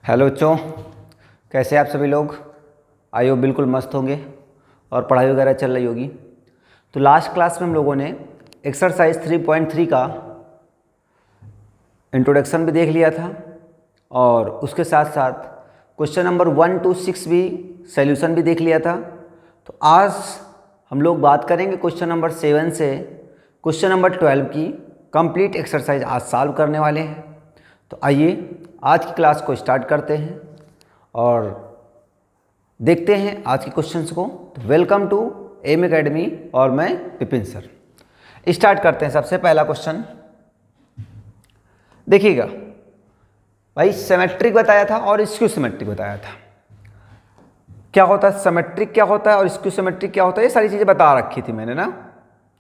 Hello बच्चों, कैसे आप सभी लोग? आई होप बिल्कुल मस्त होंगे और पढ़ाई वगैरह चल रही होगी। तो लास्ट क्लास में हम लोगों ने एक्सरसाइज 3.3 का इंट्रोडक्शन भी देख लिया था और उसके साथ साथ क्वेश्चन नंबर 1 to 6 भी सॉल्यूशन भी देख लिया था। तो आज हम लोग बात करेंगे क्वेश्चन नंबर 7 से क्वेश्चन नंबर 12 की कंप्लीट एक्सरसाइज आज सॉल्व करने वाले हैं। तो आइए आज की क्लास को स्टार्ट करते हैं और देखते हैं आज के क्वेश्चंस को। तो वेलकम टू एम एकेडमी और मैं विपिन सर। स्टार्ट करते हैं। सबसे पहला क्वेश्चन देखिएगा भाई, सिमेट्रिक बताया था और स्क्यू सिमेट्रिक बताया था। क्या होता है सिमेट्रिक, क्या होता है और स्क्यू सिमेट्रिक क्या होता है, ये सारी चीज़ें बता रखी थी मैंने ना।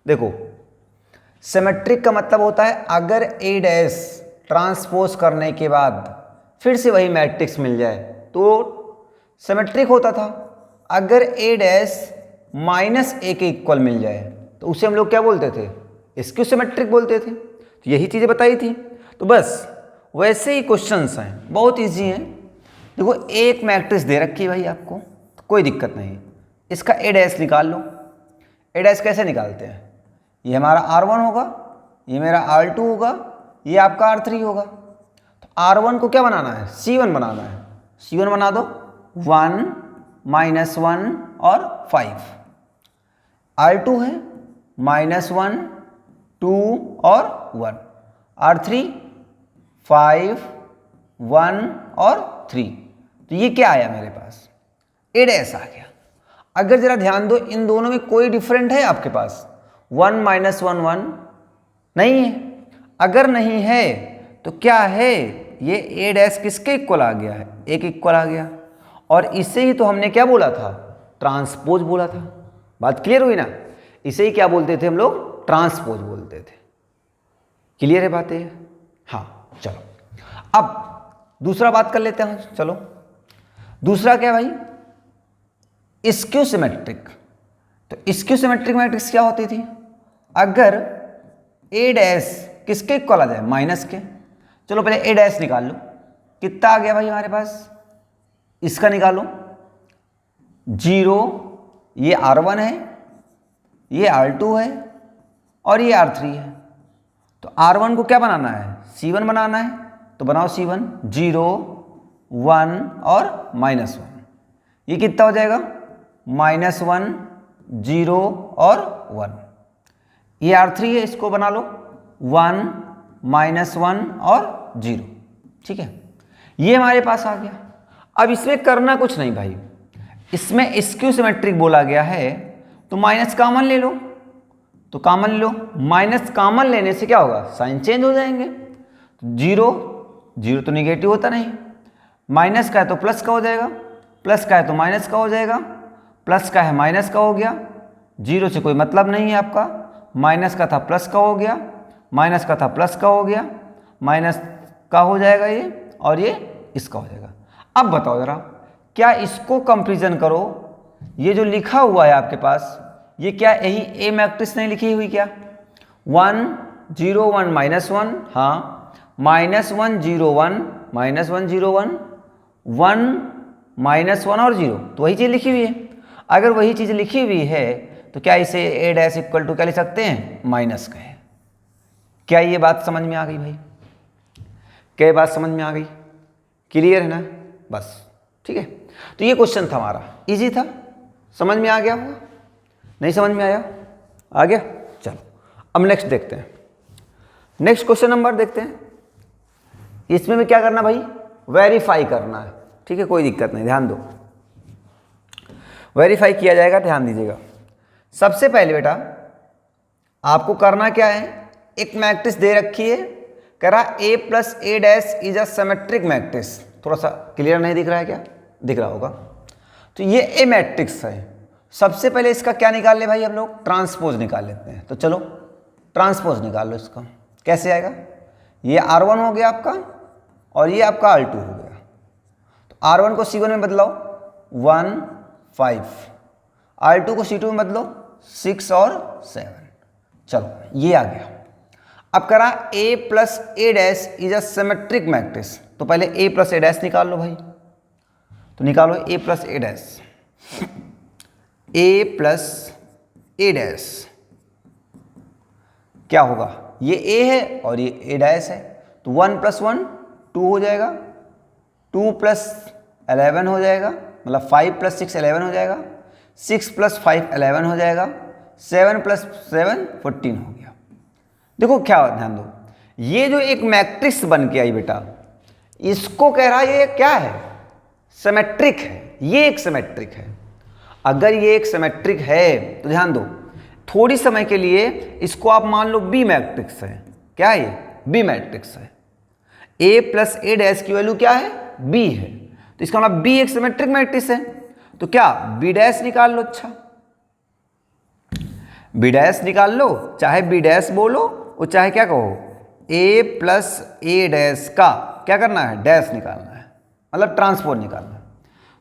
देखो, सिमेट्रिक का मतलब होता है अगर ए डैश ट्रांसपोज करने के बाद फिर से वही मैट्रिक्स मिल जाए तो सिमेट्रिक होता था। अगर ए डैश माइनस ए के इक्वल मिल जाए तो उसे हम लोग क्या बोलते थे, स्क्यू सिमेट्रिक बोलते थे। तो यही चीज़ें बताई थी। तो बस वैसे ही क्वेश्चंस हैं, बहुत इजी हैं। देखो, एक मैट्रिक्स दे रखी है भाई आपको, तो कोई दिक्कत नहीं, इसका ए डैश निकाल लो। ए डैश कैसे निकालते हैं, ये हमारा R1 होगा, ये मेरा R2 होगा, ये आपका R3 होगा। तो R1 को क्या बनाना है, C1 बनाना है। C1 बना दो, 1 -1 और 5। R2 है -1 2 और 1। R3 5 1 और 3। तो ये क्या आया मेरे पास, ए डैश आ गया। अगर जरा ध्यान दो, इन दोनों में कोई डिफरेंट है आपके पास, 1 -1 1 नहीं है। अगर नहीं है तो क्या है, ये ए डैश किसके इक्वल आ गया है, ए के इक्वल आ गया। और इसे ही तो हमने क्या बोला था, ट्रांसपोज बोला था। बात क्लियर हुई ना, इसे ही क्या बोलते थे हम लोग, ट्रांसपोज बोलते थे। क्लियर है बातें? हाँ, चलो अब दूसरा बात कर लेते हैं। चलो दूसरा क्या भाई, स्क्यू सिमेट्रिक। तो स्क्यू सिमेट्रिक मैट्रिक्स क्या होती थी, अगर ए डैश किसके इक्वल आ जाए, माइनस के। चलो पहले ए डैश निकाल लो, कितना आ गया भाई हमारे पास, इसका निकालो 0। ये R1 है, ये R2 है और ये R3 है। तो R1 को क्या बनाना है, C1 बनाना है। तो बनाओ C1, 0 1 और -1। ये कितना हो जाएगा, -1 0 और 1। ये R3 है, इसको बना लो 1 -1 और 0। ठीक है, ये हमारे पास आ गया। अब इसमें करना कुछ नहीं भाई, इसमें स्क्यू सिमेट्रिक बोला गया है तो माइनस कॉमन ले लो। तो कॉमन लो, माइनस कॉमन लेने से क्या होगा, साइन चेंज हो जाएंगे। 0 0 तो निगेटिव होता नहीं, माइनस का है तो प्लस का हो जाएगा, प्लस का है तो माइनस का हो जाएगा, प्लस का है माइनस का हो गया। 0 से कोई मतलब नहीं है आपका, माइनस का था प्लस का हो गया, माइनस का था प्लस का हो गया, माइनस का हो जाएगा ये, और ये इसका हो जाएगा। अब बताओ जरा, क्या इसको कंपेरिजन करो, ये जो लिखा हुआ है आपके पास, ये क्या यही ए मैट्रिक्स नहीं लिखी हुई क्या, 1 0 1 -1, हाँ, -1 0 1 -1 0 1 1 -1 और 0, तो वही चीज़ लिखी हुई है। अगर वही चीज़ लिखी हुई है तो क्या इसे ए डैश इक्वल टू क्या लिख सकते हैं, माइनस का है। क्या ये बात समझ में आ गई भाई, क्या ये बात समझ में आ गई, क्लियर है ना, बस ठीक है। तो ये क्वेश्चन था हमारा, इजी था, समझ में आ गया होगा, नहीं समझ में आया, आ गया। चलो अब नेक्स्ट देखते हैं, नेक्स्ट क्वेश्चन नंबर देखते हैं। इसमें भी क्या करना भाई, वेरीफाई करना है। ठीक है, कोई दिक्कत नहीं, ध्यान दो, वेरीफाई किया जाएगा, ध्यान दीजिएगा। सबसे पहले बेटा आपको करना क्या है, एक मैट्रिक्स दे रखी है, कह रहा A plus A dash is a symmetric matrix. थोड़ा सा क्लियर नहीं दिख रहा है क्या, दिख रहा होगा। तो ये ए मैट्रिक्स है। सबसे पहले इसका क्या निकाल ले भाई, हम लोग ट्रांसपोज निकाल लेते हैं। तो चलो ट्रांसपोज निकाल लो इसका, कैसे आएगा, ये R1 हो गया आपका और ये आपका R2 हो गया। तो R1 को C1 में बदलाओ 1 5, R2 को C2 में बदलो 6 और 7। चलो ये आ गया। अब करा A plus A dash is a symmetric matrix, तो पहले ए प्लस ए डैश निकाल लो भाई, तो निकालो ए plus A dash, A plus A dash क्या होगा, ये ए है और ये ए डैश है, तो 1 + 1 2 हो जाएगा, 2 + 11 हो जाएगा, मतलब 5 + 6 11 हो जाएगा, 6 + 5 11 हो जाएगा, 7 + 7 14 हो गया। देखो क्या ध्यान दो, ये जो एक मैट्रिक्स बन के आई बेटा, इसको कह रहा है ये क्या है, सिमेट्रिक है, ये एक सिमेट्रिक है। अगर ये एक सिमेट्रिक है तो ध्यान दो, थोड़ी समय के लिए इसको आप मान लो बी मैट्रिक्स है, क्या है ये, बी मैट्रिक्स है, ए प्लस ए डैश की वैल्यू क्या है, बी है, तो इसका मतलब बी एक सिमेट्रिक मैट्रिक्स है, तो क्या बी डैश निकाल लो, अच्छा बी डैश निकाल लो, चाहे बी डैश बोलो और चाहे क्या कहो, ए प्लस ए डैश का क्या करना है, डैश निकालना है, मतलब ट्रांसपोज निकालना है।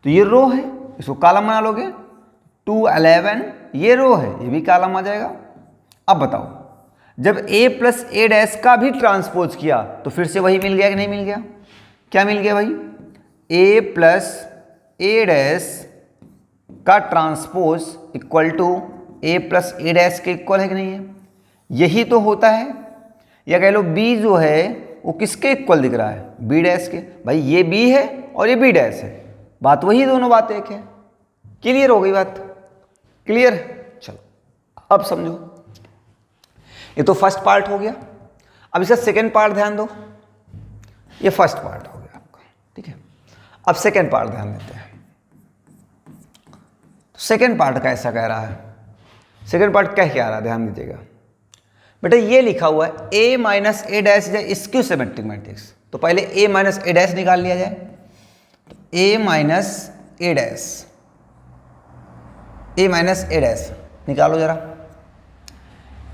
तो ये रो है, इसको कॉलम बना लोगे, 2 11 ये रो है, ये भी कॉलम आ जाएगा। अब बताओ, जब a प्लस ए डैश का भी ट्रांसपोज किया तो फिर से वही मिल गया कि नहीं मिल गया, क्या मिल गया भाई, a प्लस ए डैश का transpose equal to a plus A dash के इक्वल है कि नहीं है, यही तो होता है। या कह लो b जो है वो किसके इक्वल दिख रहा है, b डैश के, भाई ये b है और ये b डैश है, बात वही, दोनों बात एक है। क्लियर हो गई बात, क्लियर, चलो अब समझो, ये तो फर्स्ट पार्ट हो गया। अब इसका सेकेंड पार्ट ध्यान दो, ये फर्स्ट पार्ट हो गया आपका, ठीक है। अब सेकेंड पार्ट ध्यान देते हैं, सेकेंड पार्ट का ऐसा कह रहा है, सेकेंड पार्ट कह क्या रहा है, ध्यान दीजिएगा बेटा, ये लिखा हुआ है a minus A dash is skew symmetric matrix, तो पहले a माइनस ए डैश निकाल लिया जाए, तो a minus A dash, a minus A dash निकालो जरा,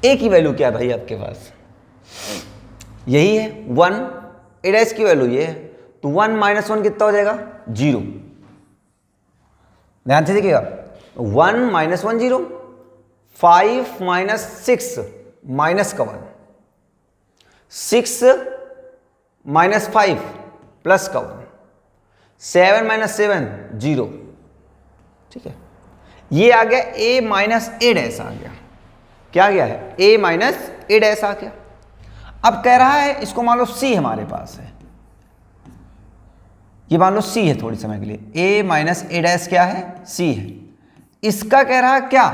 a की वैल्यू क्या है भाई आपके पास, यही है 1, ए डैश की वैल्यू ये है, तो 1 - 1 कितना हो जाएगा, 0, ध्यान से देखिएगा, 1 - 1 0, 5 - 6 माइनस का 1, 6 - 5 प्लस का 1, 7 - 7 0, ठीक है। ये आ गया a माइनस ए डैश आ गया, क्या आ गया है, a माइनस ए डैश आ गया। अब कह रहा है इसको मान लो c हमारे पास है, ये मान लो c है थोड़ी समय के लिए, a माइनस ए डैश क्या है, c है, इसका कह रहा है क्या,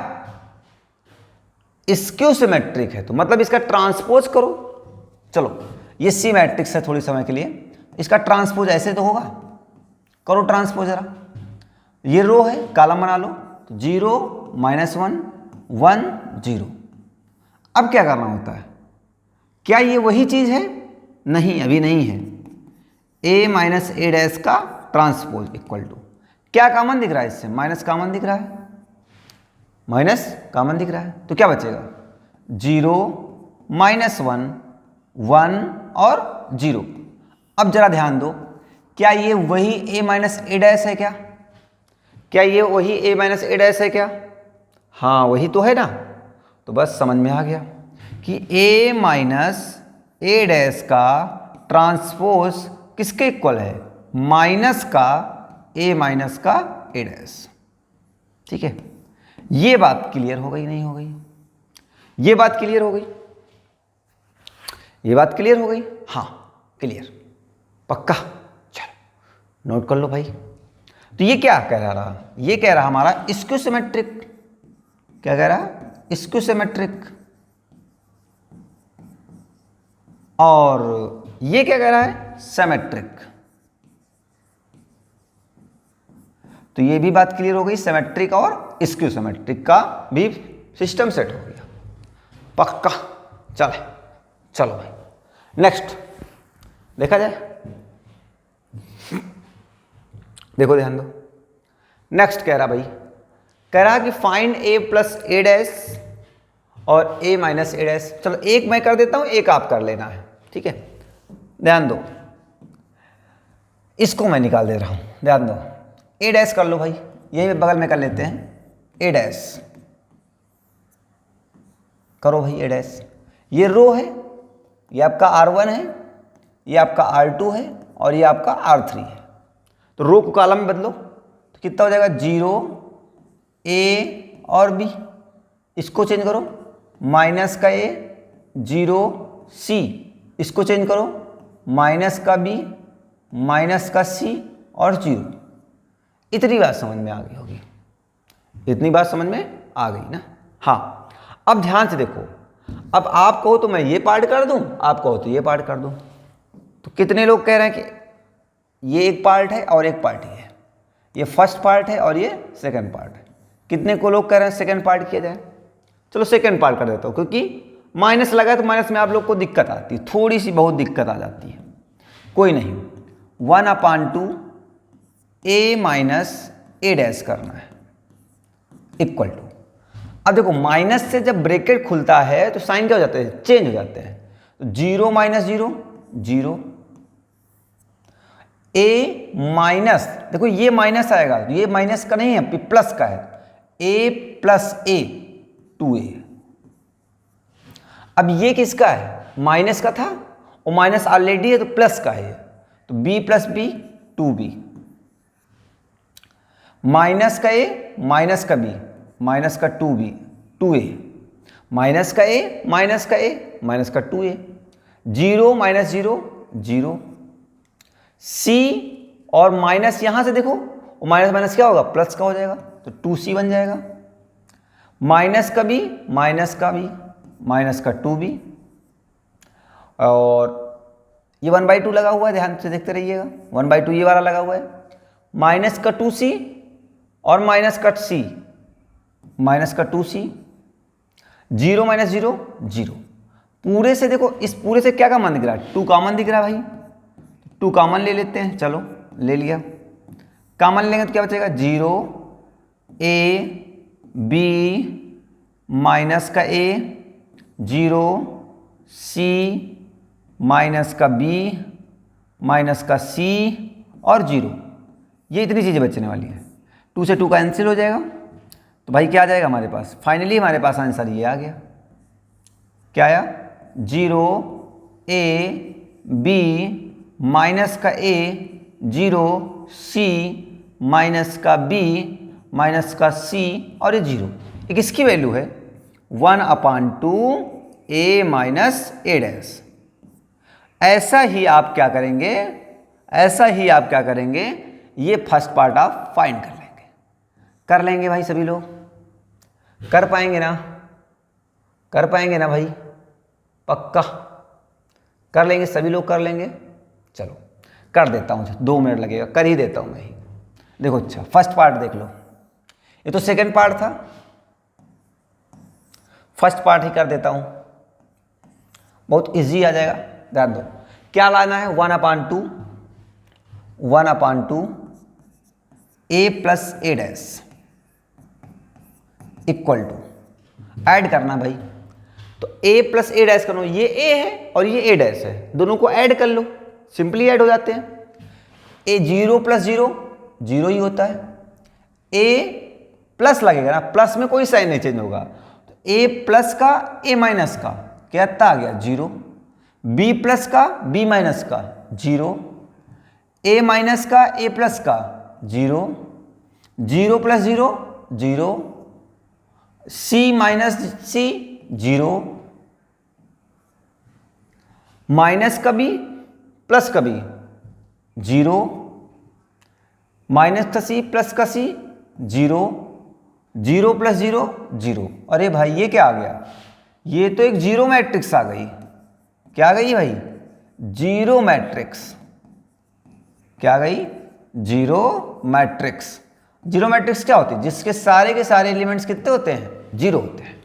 स्क्यू सिमेट्रिक है, तो मतलब इसका ट्रांसपोज करो। चलो ये सी मैट्रिक्स है थोड़ी समय के लिए, इसका ट्रांसपोज ऐसे तो होगा, करो ट्रांसपोज जरा, ये रो है, कॉलम बना लो, 0 - 1 1 0। अब क्या करना होता है, क्या ये वही चीज है, नहीं अभी नहीं है, a माइनस ए डैश का ट्रांसपोज इक्वल टू, क्या कॉमन दिख रहा है इससे, माइनस कॉमन दिख रहा है, माइनस कॉमन दिख रहा है, तो क्या बचेगा, 0 - 1 1 और 0। अब जरा ध्यान दो, क्या ये वही a माइनस ए डैश है क्या ये वही a माइनस ए डैश है क्या, हाँ वही तो है ना, तो बस समझ में आ गया कि a माइनस ए डैश का ट्रांसपोज किसके इक्वल है, माइनस का a माइनस का ए डैश, ठीक है। ये बात क्लियर हो गई, नहीं हो गई, ये बात क्लियर हो गई, ये बात क्लियर हो गई, हाँ क्लियर, पक्का, चलो नोट कर लो भाई। तो ये क्या कह रहा, ये कह रहा हमारा स्क्यू सिमेट्रिक, क्या कह रहा, स्क्यू सिमेट्रिक, और ये क्या कह रहा है, सिमेट्रिक। तो ये भी बात क्लियर हो गई, सिमेट्रिक और स्क्यू सिमेट्रिक का भी सिस्टम सेट हो गया, पक्का। चलो भाई नेक्स्ट देखा जाए, देखो ध्यान दो, नेक्स्ट कह रहा भाई, कह रहा कि find a plus A dash और a माइनस ए डैश। चलो एक मैं कर देता हूं, एक आप कर लेना है, ठीक है। ध्यान दो, इसको मैं निकाल दे रहा हूं, ध्यान दो, ए डैश कर लो भाई, यही बगल में कर लेते हैं, ए डैश करो भाई, ए डैश, ये रो है ये आपका R1 है, ये आपका R2 है और ये आपका R3 है। तो रो को कॉलम में बदलो तो कितना हो जाएगा 0 A और B, इसको चेंज करो माइनस का A 0 C, इसको चेंज करो माइनस का B माइनस का C और 0। इतनी बात समझ में आ गई होगी, इतनी बात समझ में आ गई ना। हाँ अब ध्यान से देखो, अब आप कहो तो मैं ये पार्ट कर दूं, आप कहो तो ये पार्ट कर दूं। तो कितने लोग कह रहे हैं कि ये एक पार्ट है और एक पार्ट ही है, ये फर्स्ट पार्ट है और ये सेकंड पार्ट है। कितने को लोग कह रहे हैं सेकंड पार्ट किया जाए? चलो सेकंड पार्ट कर देता हूँ, क्योंकि माइनस लगा तो माइनस में आप लोग को दिक्कत आती है, थोड़ी सी बहुत दिक्कत आ जाती है। कोई नहीं, 1/2 A माइनस A डैश करना है इक्वल टू। अब देखो माइनस से जब ब्रैकेट खुलता है तो साइन क्या हो जाते हैं? चेंज हो जाते हैं। तो 0 माइनस 0 0, A माइनस, देखो ये माइनस आएगा, ये माइनस का नहीं है, प्लस का है, A प्लस A 2A। अब ये किसका है? माइनस का था और माइनस ऑलरेडी है तो प्लस का है, तो B plus B 2B। Minus का A माइनस का B माइनस का 2B 2A, माइनस का A माइनस का A माइनस का 2A, 0 माइनस 0 0, C और माइनस यहां से देखो, माइनस माइनस क्या होगा? प्लस का हो जाएगा, तो 2C बन जाएगा। माइनस का B माइनस का B माइनस का 2B, और ये 1/2 लगा हुआ है, ध्यान से देखते रहिएगा, 1/2 ये वाला लगा हुआ है, माइनस का 2C और माइनस का C माइनस का 2C, 0 माइनस 0 0। पूरे से देखो, इस पूरे से क्या कॉमन दिख रहा है? 2 कॉमन दिख रहा है भाई, 2 कॉमन ले लेते हैं। चलो ले लिया, कॉमन लेंगे तो क्या बचेगा? 0 A B माइनस का A 0 C माइनस का B माइनस का C और 0। ये इतनी चीज़ें बचने वाली है। 2 से 2 कैंसिल हो जाएगा, तो भाई क्या आ जाएगा हमारे पास? फाइनली हमारे पास आंसर ये आ गया। क्या आया? 0 A B माइनस का A 0 C माइनस का B माइनस का C और ये 0। एक इसकी वैल्यू है 1/2 A माइनस A डैश। ऐसा ही आप क्या करेंगे, ऐसा ही आप क्या करेंगे, ये फर्स्ट पार्ट आप फाइंड कर लेंगे। कर लेंगे भाई सभी लोग? कर पाएंगे ना? कर पाएंगे ना भाई? पक्का कर लेंगे सभी लोग? कर लेंगे। चलो कर देता हूँ, 2 मिनट लगेगा, कर ही देता हूँ मैं ही। देखो अच्छा फर्स्ट पार्ट देख लो, ये तो सेकंड पार्ट था, फर्स्ट पार्ट ही कर देता हूँ, बहुत इजी आ जाएगा। ध्यान दो क्या लाना है? 1/2 A plus A dash equal to, add करना भाई। तो A प्लस A डैश करो, ये A है और ये A डैश है, दोनों को ऐड कर लो, सिंपली ऐड हो जाते हैं। A 0 प्लस 0 0 ही होता है, A प्लस लगेगा ना, प्लस में कोई साइन नहीं चेंज होगा, तो A प्लस का A माइनस का कितना आ गया? 0, B प्लस का B माइनस का 0, A माइनस का A प्लस का 0, 0 plus 0 0, C minus C 0, minus का B प्लस का B 0, माइनस का C प्लस का C 0, 0 प्लस 0 0। अरे भाई ये क्या आ गया? ये तो एक जीरो मैट्रिक्स आ गई। क्या आ गई भाई? Zero matrix. क्या आ गई? Zero matrix. जीरो मैट्रिक्स क्या होती है? जिसके सारे के सारे एलिमेंट्स कितने होते हैं? जीरो होते हैं,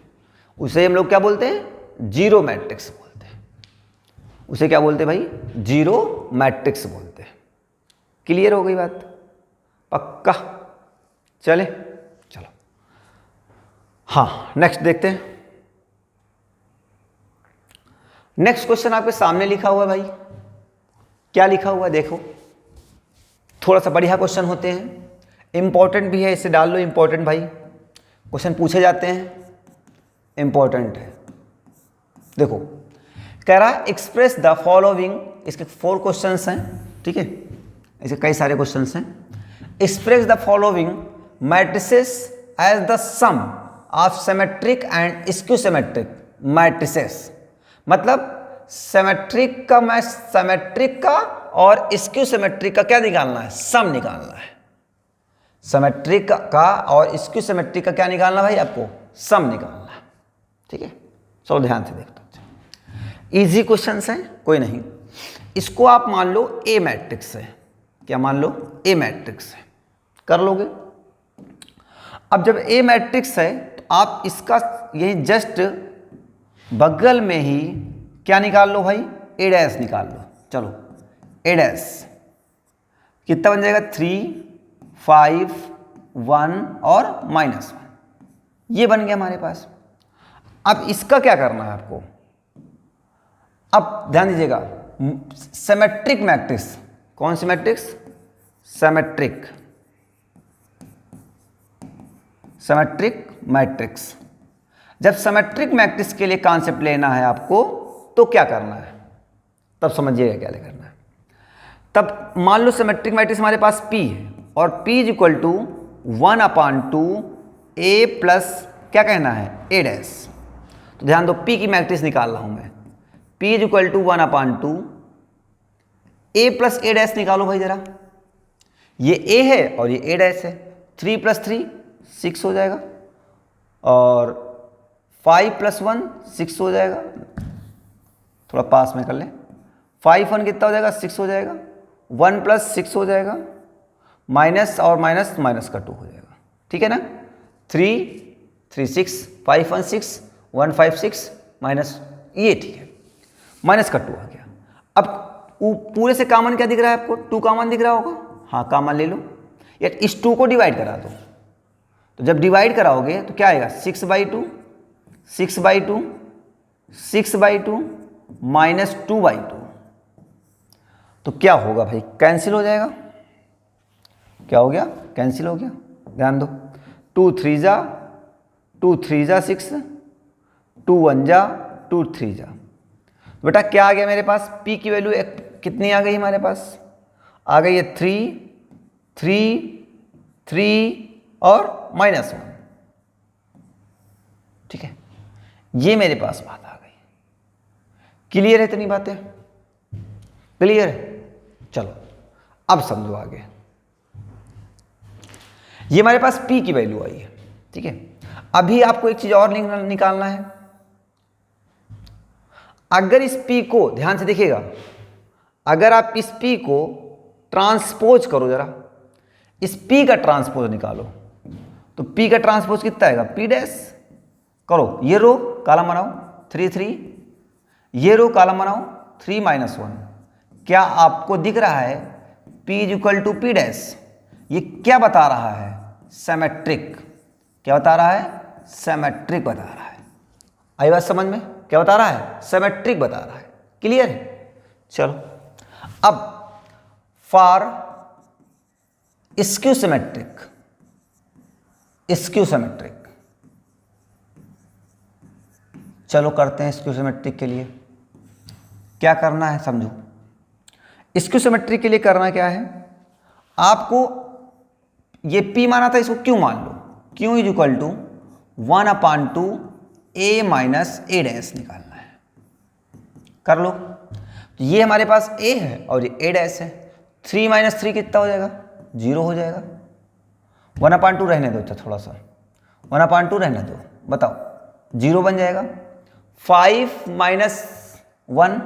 उसे हम लोग क्या बोलते हैं? जीरो मैट्रिक्स बोलते हैं। उसे क्या बोलते हैं भाई? जीरो मैट्रिक्स बोलते हैं। क्लियर हो गई बात? पक्का? चले चलो, हाँ नेक्स्ट देखते हैं। नेक्स्ट क्वेश्चन आपके सामने लिखा हुआ है भाई, क्या लिखा हुआ है देखो, थोड़ा सा बढ़िया क्वेश्चन होते हैं, इंपॉर्टेंट भी है, इसे डाल लो इंपॉर्टेंट भाई, क्वेश्चन पूछे जाते हैं, इंपॉर्टेंट है। देखो कह रहा एक्सप्रेस द फॉलोइंग, इसके 4 क्वेश्चंस हैं, ठीक है, ऐसे कई सारे क्वेश्चंस हैं। Express the following matrices as the sum of symmetric and skew symmetric matrices, मतलब सिमेट्रिक का मैं सिमेट्रिक का और स्क्यू सिमेट्रिक का क्या निकालना है, सम निकालना है। सिमेट्रिक का और स्क्यू सिमेट्रिक का क्या निकालना भाई, आपको सम निकालना है, ठीक है। चलो ध्यान से देखते हैं, इजी क्वेश्चंस हैं, कोई नहीं। इसको आप मान लो ए मैट्रिक्स है, क्या मान लो, ए मैट्रिक्स है, कर लोगे। अब जब ए मैट्रिक्स है तो आप इसका यही जस्ट बगल में ही क्या निकाल लो भाई, ए डैश निकाल लो। चलो ए डैश कितना बन जाएगा, 3, 5, 1 और -1, ये बन गया हमारे पास। अब इसका क्या करना है आपको, अब ध्यान दीजिएगा, सिमेट्रिक मैट्रिक्स, कौन सी मैट्रिक्स, सिमेट्रिक, सिमेट्रिक मैट्रिक्स। जब सिमेट्रिक मैट्रिक्स के लिए कॉन्सेप्ट लेना है आपको तो क्या करना है, तब समझिएगा क्या करना है। तब मान लो सिमेट्रिक मैट्रिक्स हमारे पास P है और P is equal to 1/2 A plus क्या कहना है, A डैश। तो ध्यान दो, P की मैट्रिक्स निकाल रहा हूं मैं, P is equal to 1/2 A plus A dash निकालो भाई जरा, ये A है और ये A डैश है, 3 + 3 6 हो जाएगा और 5 + 1 6 हो जाएगा, थोड़ा पास में कर लें, 5 1 कितना हो जाएगा, 6 हो जाएगा, 1 + 6 हो जाएगा, माइनस और माइनस माइनस का 2 हो जाएगा, ठीक है ना। 3 3 6 5 1 6 1 5 6 माइनस, ये ठीक है, माइनस का 2 आ गया। अब पूरे से कॉमन क्या दिख रहा है आपको, 2 कॉमन दिख रहा होगा, हाँ कॉमन ले लो, या इस 2 को डिवाइड करा दो। तो जब डिवाइड कराओगे तो क्या आएगा, 6/2 6/2 6/2 -2/2, तो क्या होगा भाई, कैंसिल हो जाएगा, क्या हो गया, कैंसिल हो गया। ध्यान दो, 2 3 जा 2 3 जा 6, 2 1 जा 2 3 जा, बेटा क्या आ गया मेरे पास, P की वैल्यू कितनी आ गई हमारे पास, आ गई है 3 3 3 और -1, ठीक है, ये मेरे पास बात आ गई। क्लियर है इतनी बातें, क्लियर है। चलो अब समझो आगे, ये हमारे पास P की वैल्यू आई है, ठीक है। अभी आपको एक चीज और निकालना है, अगर इस P को ध्यान से देखिएगा, अगर आप इस P को ट्रांसपोज करो जरा, इस P का ट्रांसपोज निकालो, तो P का ट्रांसपोज कितना आएगा, P डैश करो, ये रो कॉलम बनाओ 3 3, ये रो कॉलम बनाओ 3 -1, क्या आपको दिख रहा है P is equal to P dash, ये क्या बता रहा है, सिमेट्रिक, क्या बता रहा है, सिमेट्रिक बता रहा है। आई बात समझ में, क्या बता रहा है, सिमेट्रिक बता रहा है, क्लियर है। चलो अब for skew symmetric, skew symmetric, चलो करते हैं स्क्यू सिमेट्रिक के लिए क्या करना है, समझो। स्क्यू सिमेट्रिक के लिए करना क्या है, आपको ये P माना था, इसको Q मान लो, Q is equal to 1/2 A minus A dash निकालना है, कर लो। तो ये हमारे पास A है और ये A डैश है, 3 - 3 कितना हो जाएगा, 0 हो जाएगा। 1/2 रहने दो, थोड़ा सा 1/2 रहने दो, बताओ 0 बन जाएगा। 5 - 1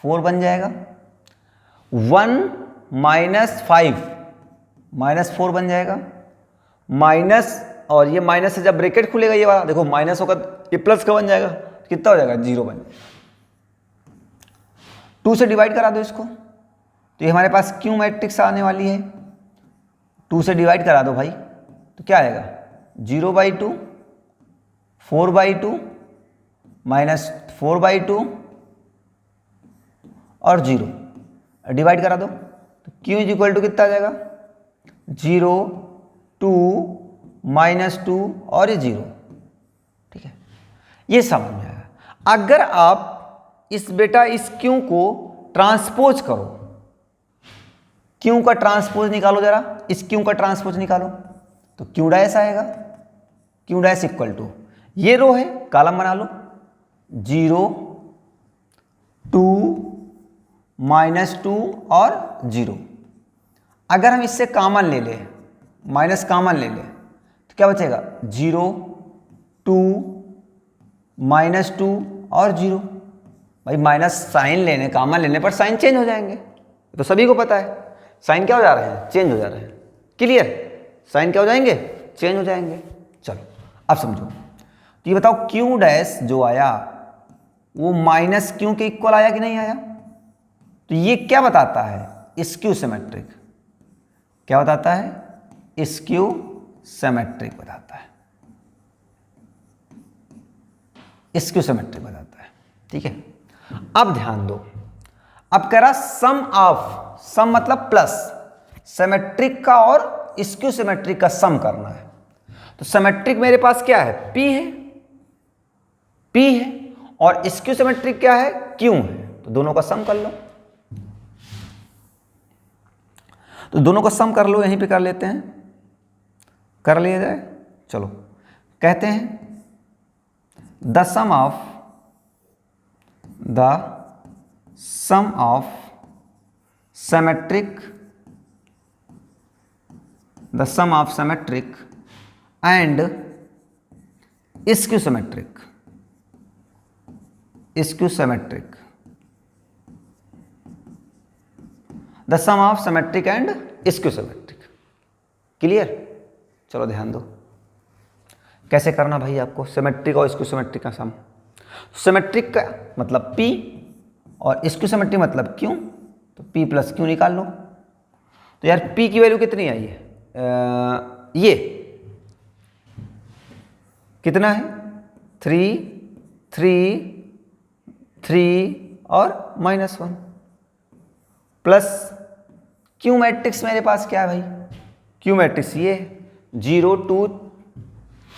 4 बन जाएगा, 1 - 5 -4 बन जाएगा, माइनस और ये माइनस से जब ब्रैकेट खुलेगा ये वाला देखो माइनस होगा, ये प्लस का बन जाएगा, कितना हो जाएगा, 0 बन जाएगा। 2 से डिवाइड करा दो इसको, तो ये हमारे पास क्यू मैट्रिक्स आने वाली है, 2 से डिवाइड करा दो भाई, तो क्या आएगा 0/2 4/2 -4/2 और 0, डिवाइड करा दो, तो Q इज इक्वल टू कितना आ जाएगा, 0 2 -2 और ये 0, ठीक है, ये समझ में आएगा। अगर आप इस बेटा इस क्यू को ट्रांसपोज करो, क्यू का ट्रांसपोज निकालो जरा, इस क्यू का ट्रांसपोज निकालो तो क्यू डैश आएगा, क्यू डैश इक्वल टू ये रो है, कॉलम बना लो 0 2 -2 और 0। अगर हम इससे कॉमन ले लें, माइनस कॉमन ले लें तो क्या बचेगा 0 2 -2 और 0। भाई माइनस साइन लेने, कॉमन लेने पर साइन चेंज हो जाएंगे, तो सभी को पता है साइन क्या हो जा रहे हैं, चेंज हो जा रहे हैं। क्लियर, साइन क्या हो जाएंगे, चेंज हो जाएंगे। चलो अब समझो, तो ये बताओ क्यू डैश जो आया वो माइनस क्यू के इक्वल आया कि नहीं आया। तो ये क्या बताता है, स्क्यू सिमेट्रिक। क्या बताता है, स्क्यू सिमेट्रिक बताता है, स्क्यू सिमेट्रिक बताता है। ठीक है, अब ध्यान दो, अब कह रहा सम ऑफ, सम मतलब प्लस, सिमेट्रिक का और स्क्यू सिमेट्रिक का सम करना है। तो सिमेट्रिक मेरे पास क्या है, P है, P है, और स्क्यू सिमेट्रिक क्या है, Q है। तो दोनों का सम कर लो, तो दोनों का सम कर लो, यहीं पे कर लेते हैं, कर लिया जाए। चलो कहते हैं the sum of symmetric, the sum of symmetric and skew symmetric, skew symmetric, the sum of symmetric and skew symmetric. Clear, चलो ध्यान दो कैसे करना भाई आपको, सिमेट्रिक और स्क्यू सिमेट्रिक का सम। सिमेट्रिक का मतलब P और स्क्यू सिमेट्रिक मतलब Q, तो P प्लस Q निकाल लो। तो यार P की वैल्यू कितनी आई है, ये कितना है 3 3 3 और -1 प्लस Q मैट्रिक्स मेरे पास क्या है भाई, Q मैट्रिक्स ये 0 2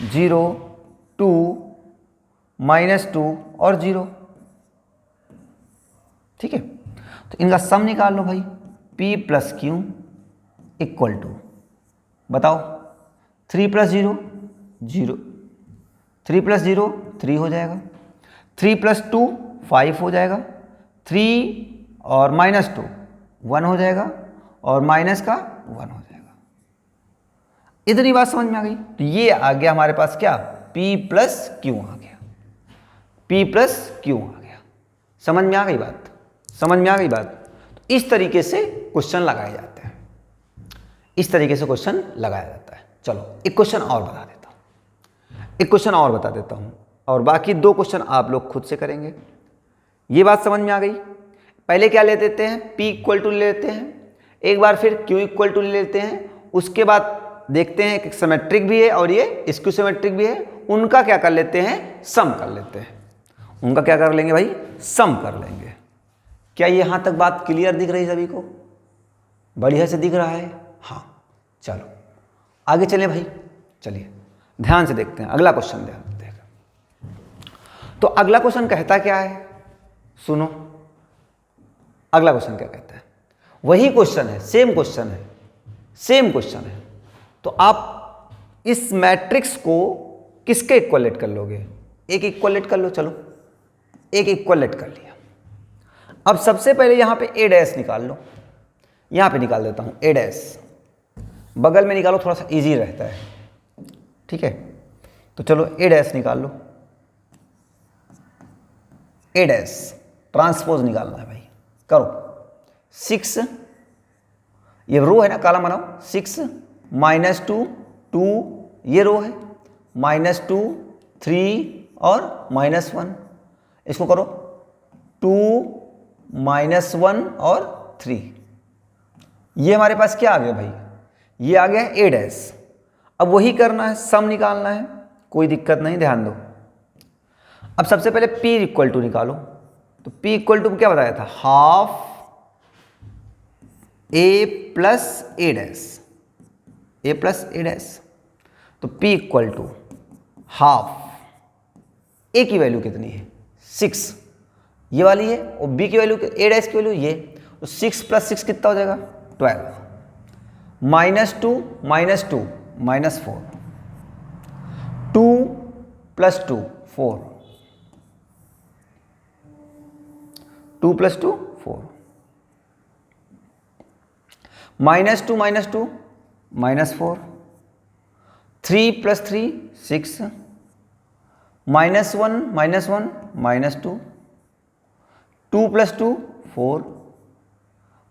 0 2 -2 और 0। ठीक है, तो इनका सम निकाल लो भाई, P plus Q equal to, बताओ 3 + 0 0, 3 + 0 3 हो जाएगा, 3 + 2 5 हो जाएगा, 3 और -2 1 हो जाएगा, और माइनस का 1 हो जाएगा। इतनी बात समझ में आ गई। तो ये आ गया हमारे पास क्या, P प्लस Q आ गया, P प्लस Q आ गया। समझ में आ गई बात, समझ में आ गई बात। तो इस तरीके से क्वेश्चन लगाए जाते हैं, इस तरीके से क्वेश्चन लगाया जाता है। चलो एक क्वेश्चन और बता देता हूँ, एक क्वेश्चन और बता देता हूँ, और बाकी 2 क्वेश्चन आप लोग खुद से करेंगे। ये बात समझ में आ गई। पहले क्या ले लेते हैं, P इक्वल टू ले लेते हैं, एक बार फिर Q इक्वल टू ले लेते हैं, उसके बाद देखते हैं कि सिमेट्रिक भी है और ये स्क्यू सिमेट्रिक भी है, उनका क्या कर लेते हैं, सम कर लेते हैं। उनका क्या कर लेंगे भाई, सम कर लेंगे। क्या ये यहाँ तक बात क्लियर दिख रही है सभी को, बढ़िया से दिख रहा है। हाँ चलो आगे चलें भाई, चलिए ध्यान से देखते हैं अगला क्वेश्चन। ध्यान से देखें तो अगला क्वेश्चन कहता क्या है, सुनो अगला क्वेश्चन क्या कहता है। वही क्वेश्चन है, सेम क्वेश्चन है, सेम क्वेश्चन है। तो आप इस मैट्रिक्स को किसके इक्वलेट कर लोगे, एक इक्वलेट कर लो। चलो एक इक्वलेट कर लिया। अब सबसे पहले यहां पे ए डैश निकाल लो, यहां पे निकाल देता हूं ए डैश, बगल में निकालो थोड़ा सा इजी रहता है। ठीक है, तो चलो ए डैश निकाल लो, ए डैश ट्रांसपोज निकालना है भाई, करो 6, ये रो है ना, कॉलम बनाओ 6 -2 2, ये रो है -2 3 और -1, इसको करो 2 -1 और 3। ये हमारे पास क्या आ गया भाई, ये आ गया ए डैश। अब वही करना है, सम निकालना है, कोई दिक्कत नहीं, ध्यान दो। अब सबसे पहले P इक्वल टू निकालो। तो P इक्वल टू क्या बताया था, half A plus A dash, A plus A dash. तो P equal to half, A की वैल्यू कितनी है 6, ये वाली है, और बी की वैल्यू ए डैश की वैल्यू ये, तो 6 + 6 कितना हो जाएगा 12, -2 -2 -4, 2 + 2 4, 2 + 2 4, -2 -2 -4, 3 + 3 6, -1 -1 -2, 2 + 2 4,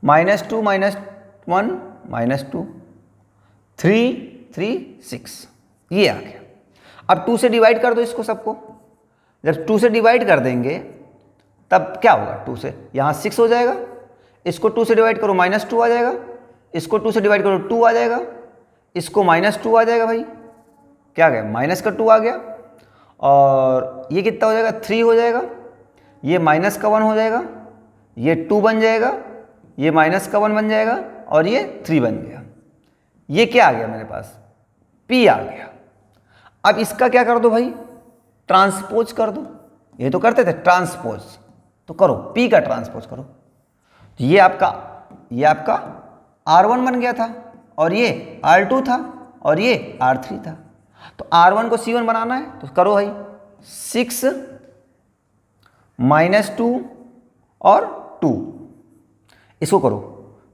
-2 -1 -2, 3 3 6, ये आ गया। अब 2 से डिवाइड कर दो इसको सबको, जब 2 से डिवाइड कर देंगे तब क्या होगा, 2 से यहाँ 6 हो जाएगा, इसको 2 से डिवाइड करो -2 आ जाएगा, इसको 2 से डिवाइड करो 2 आ जाएगा, इसको -2 आ जाएगा भाई, क्या गया माइनस का 2 आ गया, और ये कितना हो जाएगा 3 हो जाएगा, ये -1 हो जाएगा, ये 2 बन जाएगा, ये -1 बन जाएगा, और ये 3 बन गया। ये क्या आ गया मेरे पास, P आ गया। अब इसका क्या कर दो भाई, ट्रांसपोज कर दो, ये तो करते थे ट्रांसपोज, तो करो P का ट्रांसपोज करो, तो ये आपका R1 बन गया था, और ये R2 था, और ये R3 था। तो R1 को C1 बनाना है तो करो भाई, 6 -2 और 2, इसको करो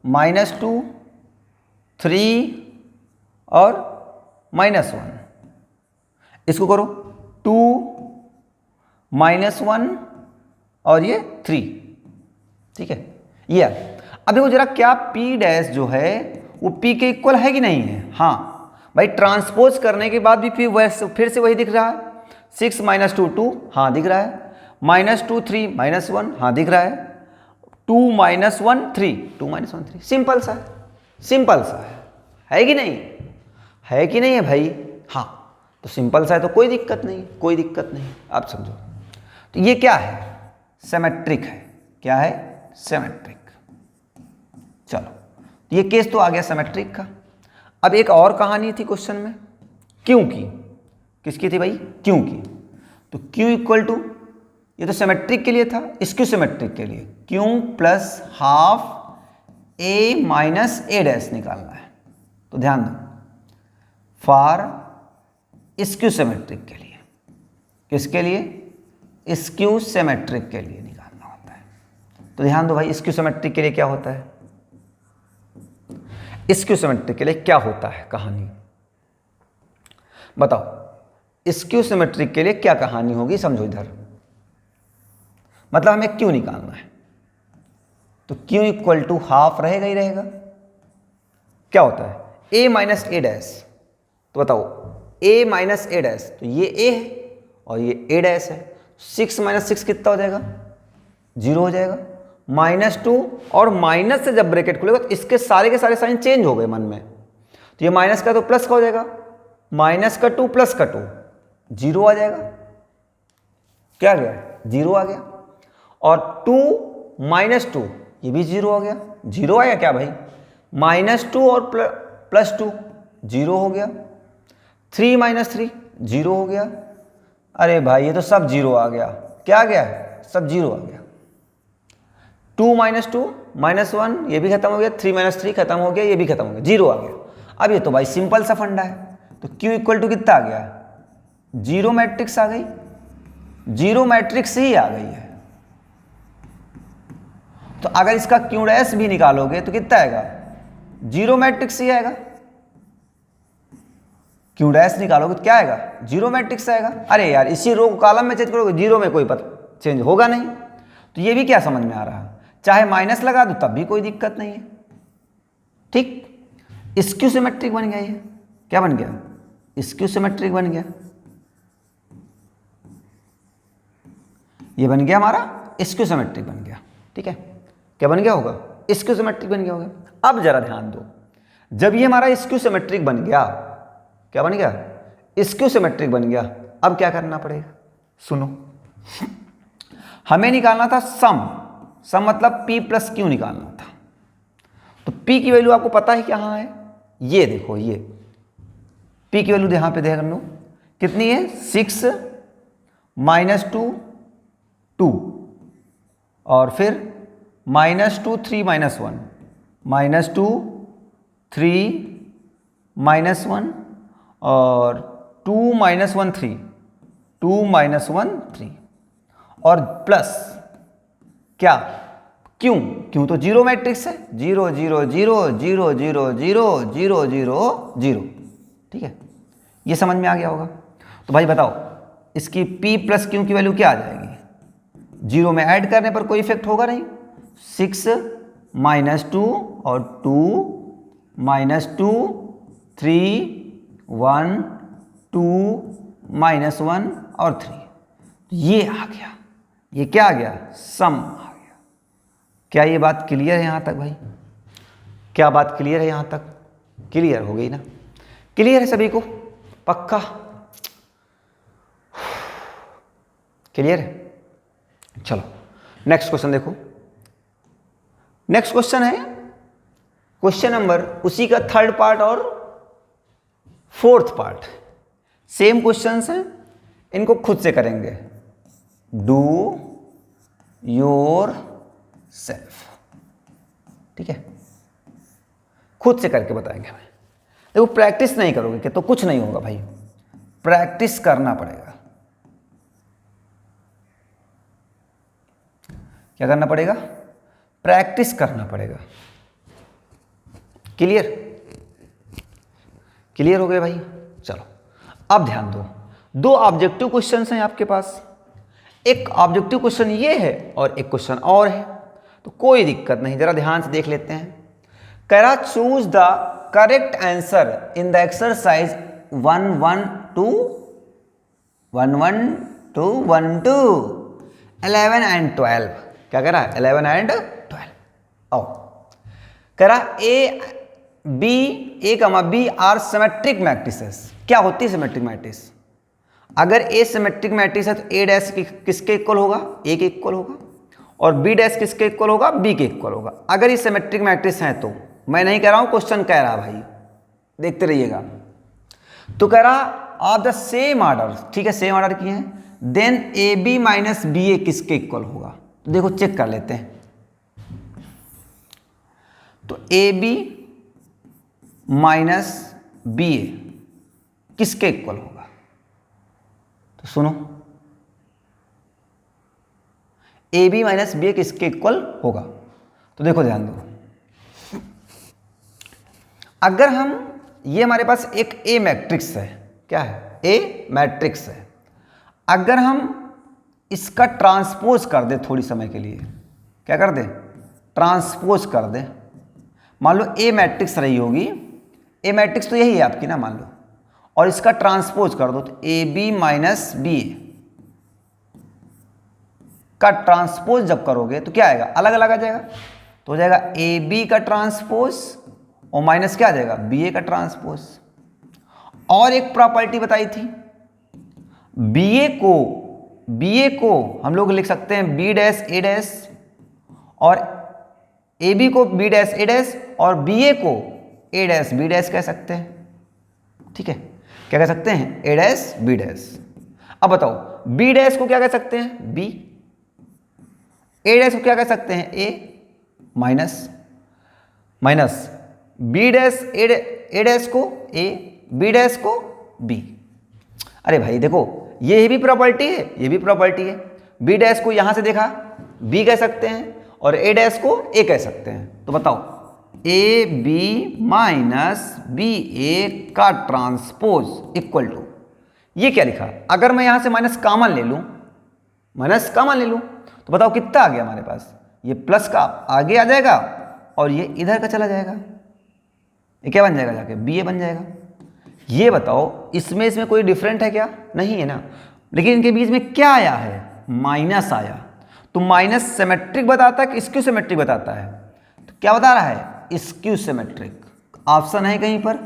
-2 3 और -1, इसको करो 2 -1 और ये 3, ठीक है, ये आ गया। अब देखो जरा, क्या P डैश जो है वो P के इक्वल है कि नहीं है, हाँ भाई, ट्रांसपोज करने के बाद भी फिर से वही दिख रहा है, 6 -2 2, हाँ दिख रहा है, -2 3 -1, हाँ दिख रहा है, 2 -1 3, 2 -1 3, सिंपल सा है कि नहीं, है कि नहीं है भाई, हाँ, तो सिंपल सा है तो कोई दिक्कत नहीं, कोई दिक्कत नहीं, आप समझो। तो ये क्या है, सिमेट्रिक है, क्या है, सिमेट्रिक। चलो, ये केस तो आ गया सिमेट्रिक का। अब एक और कहानी थी क्वेश्चन में, क्यों की, किसकी थी भाई, क्यों की, तो Q इक्वल टू, ये तो सिमेट्रिक के लिए था, स्क्यू सिमेट्रिक के लिए Q + ½ A - A डैश निकालना है, तो ध्यान दो, फॉर स्क्यू सिमेट्रिक के लिए, किसके लिए, स्क्यू सिमेट्रिक के लिए निकालना होता है। तो ध्यान दो भाई, स्क्यू सिमेट्रिक के लिए क्या होता है, स्क्यू सिमेट्रिक के लिए क्या होता है कहानी, बताओ, स्क्यू सिमेट्रिक के लिए क्या कहानी होगी, समझो इधर, मतलब हमें क्यों निकालना है, तो Q इक्वल टू हाफ रहेगा ही रहेगा, क्या होता है A - A डैश, तो बताओ A - A डैश, तो ये A है और ये A डैश है, 6 - 6 कितना हो जाएगा 0 हो जाएगा, -2 और माइनस से जब ब्रैकेट खुलेगा तो इसके सारे के सारे साइन चेंज हो गए मन में, तो ये माइनस का तो प्लस का हो जाएगा, -2 + 2 0 आ जाएगा, क्या आ गया 0 आ गया, और 2 - 2 ये भी 0 हो गया, 0 आया क्या भाई, -2 और +2 0 हो गया, 3 - 3 0 हो गया, अरे भाई ये तो सब 0 आ गया, क्या आ गया, सब 0 आ गया, 2 - 2 -1 ये भी खत्म हो गया, 3 - 3 खत्म हो गया, ये भी खत्म हो गया, 0 आ गया। अब ये तो भाई सिंपल सा फंडा है, तो Q इक्वल टू कितना आ गया, 0 मैट्रिक्स आ गई, 0 मैट्रिक्स ही आ गई है। तो अगर इसका Q डैश भी निकालोगे तो कितना आएगा, 0 मैट्रिक्स ही आएगा, Q डैश निकालोगे तो क्या आएगा, 0 मैट्रिक्स आएगा। अरे यार इसी रो को कॉलम में चेंज करोगे, 0 में कोई चेंज होगा नहीं, तो ये भी क्या समझ में आ रहा है, चाहे माइनस लगा दो तब भी कोई दिक्कत नहीं है, ठीक, स्क्यू सिमेट्रिक बन गया, ये क्या बन गया, स्क्यू सिमेट्रिक बन गया, ये बन गया हमारा स्क्यू सिमेट्रिक बन गया, ठीक है, क्या बन गया होगा, स्क्यू सिमेट्रिक बन गया होगा। अब जरा ध्यान दो, जब ये हमारा स्क्यू सिमेट्रिक बन गया, क्या बन गया, स्क्यू सिमेट्रिक बन गया, अब क्या करना पड़ेगा, सुनो, हमें निकालना था सम मतलब P + Q निकालना था, तो P की वैल्यू आपको पता है कहाँ है, ये देखो, ये P की वैल्यू यहाँ पे देख लो कितनी है, 6 - 2 2, और फिर -2 3 -1, -2 3 -1 और 2 -1 3, 2 -1 3 और प्लस क्या, क्यों, क्यों तो जीरो मैट्रिक्स है, 0 0 0 0 0 0 0 0 0। ठीक है, ये समझ में आ गया होगा। तो भाई बताओ इसकी p प्लस क्यू की वैल्यू क्या आ जाएगी, जीरो में ऐड करने पर कोई इफेक्ट होगा नहीं, 6 -2 और 2 -2 3 1 2 -1 और 3, ये आ गया, ये क्या आ गया, सम आ गया। क्या ये बात क्लियर है यहां तक भाई, क्या बात क्लियर है यहां तक, क्लियर हो गई ना, क्लियर है सभी को, पक्का क्लियर है। चलो नेक्स्ट क्वेश्चन देखो, नेक्स्ट क्वेश्चन है क्वेश्चन नंबर उसी का थर्ड पार्ट और फोर्थ पार्ट, सेम क्वेश्चंस हैं, इनको खुद से करेंगे, डू योर सेल्फ। ठीक है, खुद से करके बताएंगे हमें। देखो प्रैक्टिस नहीं करोगे कि तो कुछ नहीं होगा भाई, प्रैक्टिस करना पड़ेगा। क्या करना पड़ेगा, प्रैक्टिस करना पड़ेगा। क्लियर, क्लियर हो गए भाई। चलो अब ध्यान दो, दो ऑब्जेक्टिव क्वेश्चंस हैं आपके पास, एक ऑब्जेक्टिव क्वेश्चन ये है और एक क्वेश्चन और है, तो कोई दिक्कत नहीं, जरा ध्यान से देख लेते हैं। कह रहा choose the correct answer in the exercise 1-1-2 1-1-2 1-2 11 and 12। क्या कह रहा है, 11 एंड 12। आओ, कह रहा ए कमा बी आर सिमेट्रिक मैट्रिसेस। क्या होती है सिमेट्रिक मैट्रिक्स, अगर ए सिमेट्रिक मैट्रिक्स है तो ए डैश किसके इक्वल होगा, ए के इक्वल होगा, और बी डैश किसके इक्वल होगा, बी के इक्वल होगा। अगर ये सिमेट्रिक मैट्रिक्स हैं तो, मैं नहीं कह रहा हूं, क्वेश्चन कह रहा भाई, देखते रहिएगा। तो कह रहा ऑफ द सेम ऑर्डर, ठीक है सेम ऑर्डर किए हैं, then A B minus B A किसके इक्वल होगा। देखो चेक कर लेते हैं, तो A B minus B A किसके इक्वल होगा, तो सुनो, A B minus B A किसके इक्वल होगा। तो देखो ध्यान दो, अगर हम, ये हमारे पास एक ए मैट्रिक्स है, क्या है, ए मैट्रिक्स है, अगर हम इसका ट्रांसपोज कर दे थोड़ी समय के लिए, क्या कर दे, ट्रांसपोज कर दे। मान लो ए मैट्रिक्स रही होगी, ए मैट्रिक्स तो यही है आपकी ना, मान लो, और इसका ट्रांसपोज कर दो, तो ए बी माइनस बी ए का ट्रांसपोज जब करोगे तो क्या आएगा, अलग अलग आ जाएगा, तो हो जाएगा ए बी का ट्रांसपोज और माइनस क्या आ जाएगा, बी ए का ट्रांसपोज। और एक प्रॉपर्टी बताई थी, बी ए को हम लोग लिख सकते हैं बी डैश ए डैश, और ए बी को बी डैश ए डैश, और बी ए को ए डैश बी डैश कह सकते हैं। ठीक है, क्या कह सकते हैं, ए डैश बी डैश। अब बताओ बी डैश को क्या कह सकते हैं, बी, ए डैश को क्या कह सकते हैं, ए, माइनस बी डैश ए डैश को ए, बी डैश को बी। अरे भाई देखो ये भी प्रॉपर्टी है, ये भी प्रॉपर्टी है, बी डैश को यहां से देखा बी कह सकते हैं और ए डैश को ए कह सकते हैं। तो बताओ ए बी माइनस बी ए का ट्रांसपोज इक्वल टू, ये क्या लिखा, अगर मैं यहां से माइनस कॉमन ले लूं, माइनस कॉमन ले लूं, तो बताओ कितना आ गया हमारे पास, ये प्लस का आगे आ जाएगा और ये इधर का चला जाएगा, ये क्या बन जाएगा जाके, बी ए बन जाएगा। ये बताओ इसमें कोई डिफरेंट है क्या, नहीं है ना, लेकिन इनके बीच में क्या आया है, माइनस आया। तो माइनस सिमेट्रिक बताता है कि स्क्यू सिमेट्रिक बताता है, तो क्या बता रहा है, स्क्यू सिमेट्रिक। ऑप्शन है कहीं पर,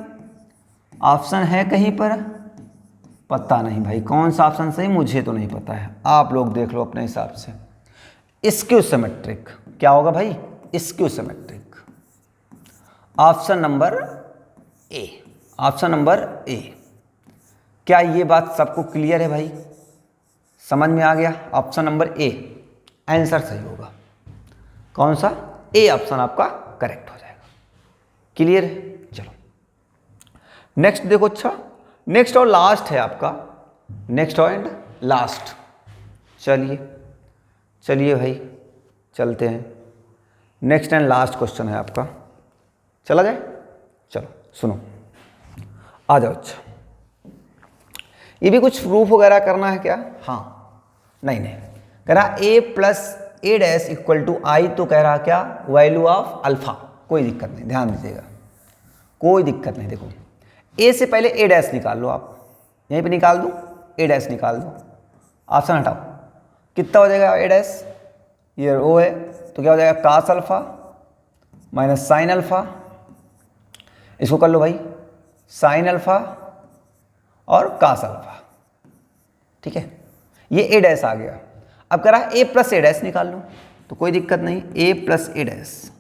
ऑप्शन है कहीं पर, पता नहीं भाई कौन सा ऑप्शन सही, मुझे तो नहीं पता है, आप लोग देख लो अपने हिसाब से। स्क्यू सिमेट्रिक क्या होगा भाई, skew symmetric, option number A, option number A. क्या ये बात सबको क्लियर है भाई, समझ में आ गया, ऑप्शन नंबर ए आंसर सही होगा। कौन सा? ए ऑप्शन आपका करेक्ट हो जाएगा। क्लियर है? चलो नेक्स्ट देखो। अच्छा नेक्स्ट और लास्ट है आपका, नेक्स्ट एंड लास्ट। चलिए भाई चलते हैं। नेक्स्ट एंड लास्ट क्वेश्चन है आपका, चला जाए? चलो सुनो, आ जाओ। अच्छा ये भी कुछ प्रूफ वगैरह करना है क्या? हाँ, नहीं कह रहा a plus A dash equal to I, तो कह रहा क्या? Value of alpha. कोई दिक्कत नहीं, ध्यान दीजिएगा, कोई दिक्कत नहीं। देखो a से पहले a डैश निकाल लो, आप यहीं पे निकाल दो, a डैश निकाल दो, ऑप्शन हटाओ, कितना हो जाएगा a डैश? ये o है तो क्या हो जाएगा? Cos alpha minus sine alpha, इसको कर लो भाई साइन अल्फा और कास अल्फा। ठीक है, ये a डैश आ गया। अब कह रहा है a प्लस ए डैश निकाल लो, तो कोई दिक्कत नहीं, a plus A dash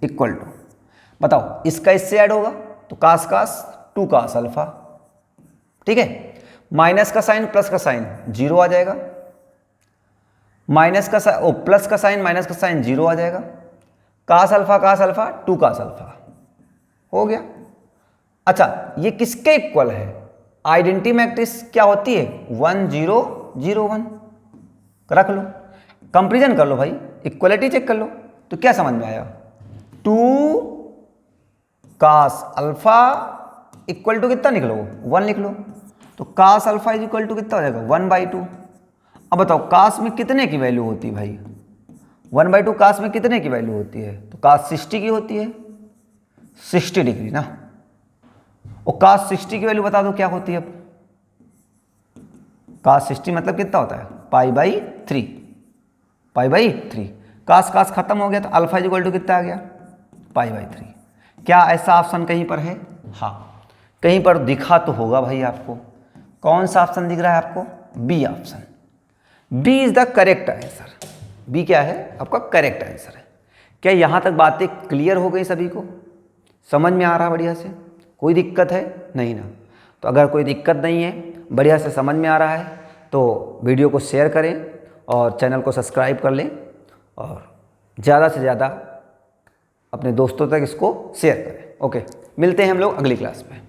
equal to, बताओ इसका इससे ऐड होगा तो कास कास 2 कास अल्फा। ठीक है, माइनस का साइन प्लस का साइन 0 आ जाएगा, माइनस का प्लस का साइन माइनस का साइन 0 आ जाएगा, कास अल्फा 2 कास अल्फा हो गया। अच्छा ये किसके इक्वल है? आइडेंटिटी मैट्रिक्स क्या होती है? 1 0 0 1, रख लो, कंपेरिजन कर लो भाई, इक्वलिटी चेक कर लो, तो क्या समझ में आया? 2 कास अल्फा इक्वल टू कितना निकलो? 1 लिख लो, तो cos alpha is equal to कितना हो जाएगा? 1/2। अब बताओ कास में कितने की वैल्यू होती है भाई? 1/2 कास में कितने की वैल्यू होती है? तो कास 60 की होती है, 60 डिग्री ना। और कास 60 की वैल्यू बता दो क्या होती है? अब कास 60 मतलब कितना होता है? π/3, π/3। कास कास खत्म हो गया तो अल्फा इज इक्वल टू कितना आ गया? π/3। क्या ऐसा ऑप्शन कहीं पर है? हाँ कहीं पर दिखा तो होगा भाई आपको। कौन सा ऑप्शन दिख रहा है आपको? B option. B is the correct answer. B क्या है? आपका करेक्ट आंसर है। क्या यहाँ तक बातें क्लियर हो गई? सभी को समझ में आ रहा बढ़िया से? कोई दिक्कत है? नहीं ना? तो अगर कोई दिक्कत नहीं है, बढ़िया से समझ में आ रहा है, तो वीडियो को शेयर करें और चैनल को सब्सक्राइब कर लें और ज़्यादा से ज़्यादा अपने दोस्तों तक इसको शेयर करें। ओके, मिलते हैं हम लोग अगली क्लास में।